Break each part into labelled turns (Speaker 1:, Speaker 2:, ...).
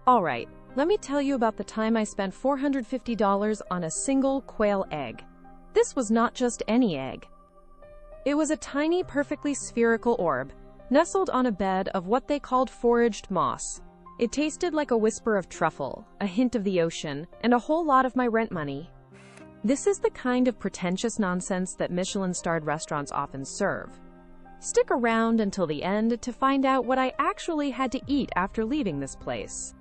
Speaker 1: Alright, let me tell you about the time I spent $450 on a single quail egg. This was not just any egg. It was a tiny, perfectly spherical orb, nestled on a bed of what they called foraged moss. It tasted like a whisper of truffle, a hint of the ocean, and a whole lot of my rent money. This is the kind of pretentious nonsense that Michelin-starred restaurants often serve. Stick around until the end to find out what I actually had to eat after leaving this place.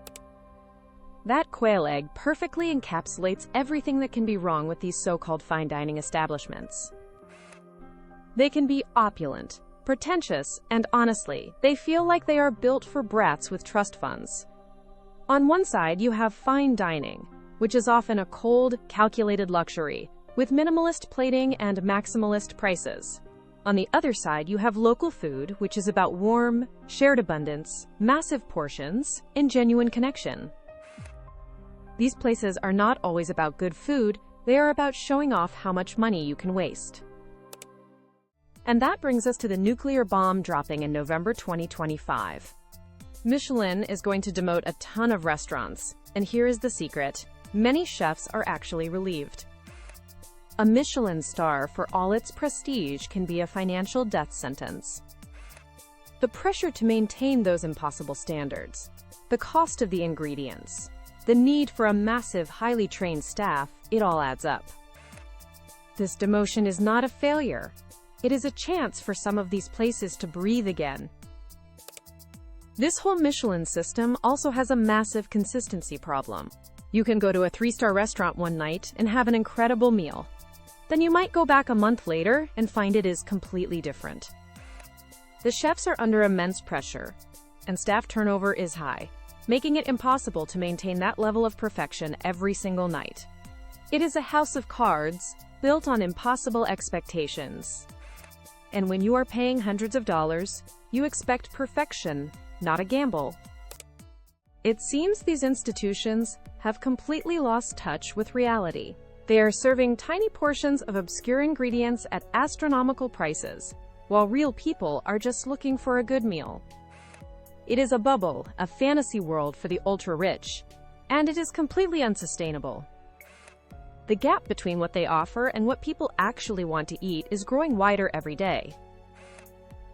Speaker 1: That quail egg perfectly encapsulates everything that can be wrong with these so-called fine dining establishments. They can be opulent, pretentious, and honestly, they feel like they are built for brats with trust funds. On one side, you have fine dining, which is often a cold, calculated luxury, with minimalist plating and maximalist prices. On the other side, you have local food, which is about warm, shared abundance, massive portions, and genuine connection. These places are not always about good food, they are about showing off how much money you can waste. And that brings us to the nuclear bomb dropping in November 2025. Michelin is going to demote a ton of restaurants, and here is the secret: many chefs are actually relieved. A Michelin star, for all its prestige, can be a financial death sentence. The pressure to maintain those impossible standards, the cost of the ingredients, the need for a massive, highly trained staff, it all adds up. This demotion is not a failure. It is a chance for some of these places to breathe again. This whole Michelin system also has a massive consistency problem. You can go to a 3-star restaurant one night and have an incredible meal. Then you might go back a month later and find it is completely different. The chefs are under immense pressure, and staff turnover is high, making it impossible to maintain that level of perfection every single night. It is a house of cards, built on impossible expectations. And when you are paying hundreds of dollars, you expect perfection, not a gamble. It seems these institutions have completely lost touch with reality. They are serving tiny portions of obscure ingredients at astronomical prices, while real people are just looking for a good meal. It is a bubble, a fantasy world for the ultra-rich, and it is completely unsustainable. The gap between what they offer and what people actually want to eat is growing wider every day.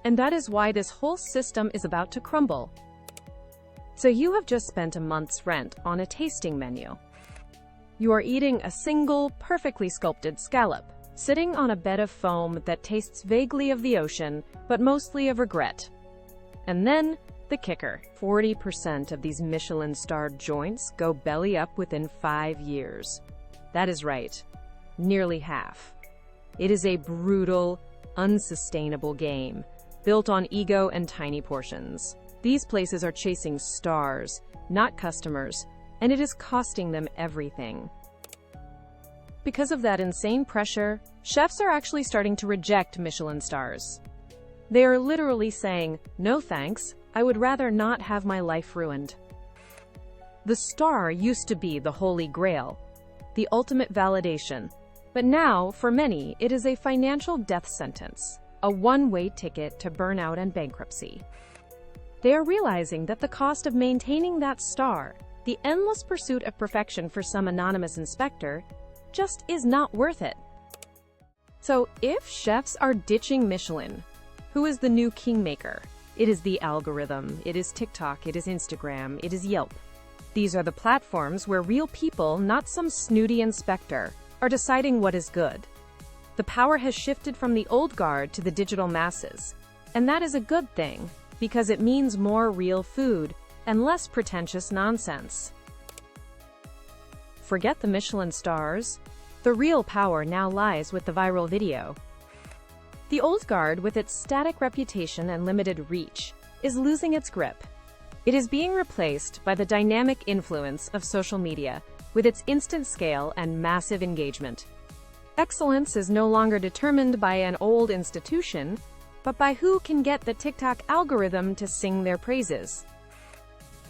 Speaker 1: And that is why this whole system is about to crumble. So you have just spent a month's rent on a tasting menu. You are eating a single, perfectly sculpted scallop, sitting on a bed of foam that tastes vaguely of the ocean, but mostly of regret. And then, the kicker: 40% of these Michelin-starred joints go belly up within 5 years. That is right, nearly half. It is a brutal, unsustainable game, built on ego and tiny portions. These places are chasing stars, not customers, and it is costing them everything. Because of that insane pressure, chefs are actually starting to reject Michelin stars. They are literally saying, "No thanks, I would rather not have my life ruined." The star used to be the holy grail, the ultimate validation. But now, for many, it is a financial death sentence, a one-way ticket to burnout and bankruptcy. They are realizing that the cost of maintaining that star, the endless pursuit of perfection for some anonymous inspector, just is not worth it. So, if chefs are ditching Michelin, who is the new kingmaker? It is the algorithm, it is TikTok, it is Instagram, it is Yelp. These are the platforms where real people, not some snooty inspector, are deciding what is good. The power has shifted from the old guard to the digital masses. And that is a good thing, because it means more real food and less pretentious nonsense. Forget the Michelin stars. The real power now lies with the viral video. The old guard, with its static reputation and limited reach, is losing its grip. It is being replaced by the dynamic influence of social media, with its instant scale and massive engagement. Excellence is no longer determined by an old institution, but by who can get the TikTok algorithm to sing their praises.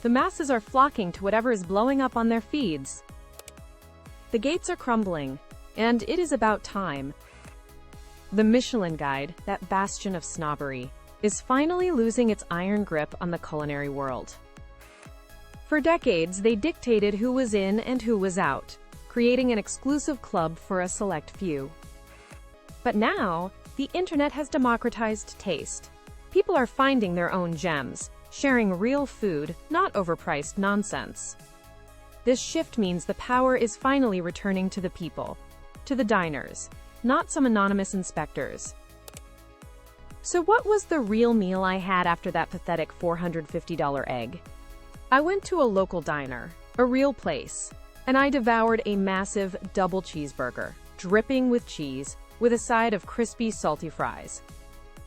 Speaker 1: The masses are flocking to whatever is blowing up on their feeds. The gates are crumbling, and it is about time. The Michelin Guide, that bastion of snobbery, is finally losing its iron grip on the culinary world. For decades, they dictated who was in and who was out, creating an exclusive club for a select few. But now, the internet has democratized taste. People are finding their own gems, sharing real food, not overpriced nonsense. This shift means the power is finally returning to the people, to the diners, not some anonymous inspectors. So what was the real meal I had after that pathetic $450 egg? I went to a local diner, a real place, and I devoured a massive double cheeseburger, dripping with cheese, with a side of crispy, salty fries.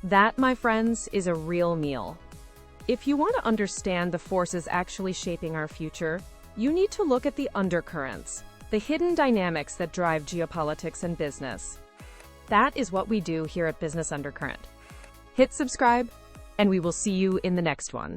Speaker 1: That, my friends, is a real meal. If you want to understand the forces actually shaping our future, you need to look at the undercurrents, the hidden dynamics that drive geopolitics and business. That is what we do here at Business Undercurrent. Hit subscribe, and we will see you in the next one.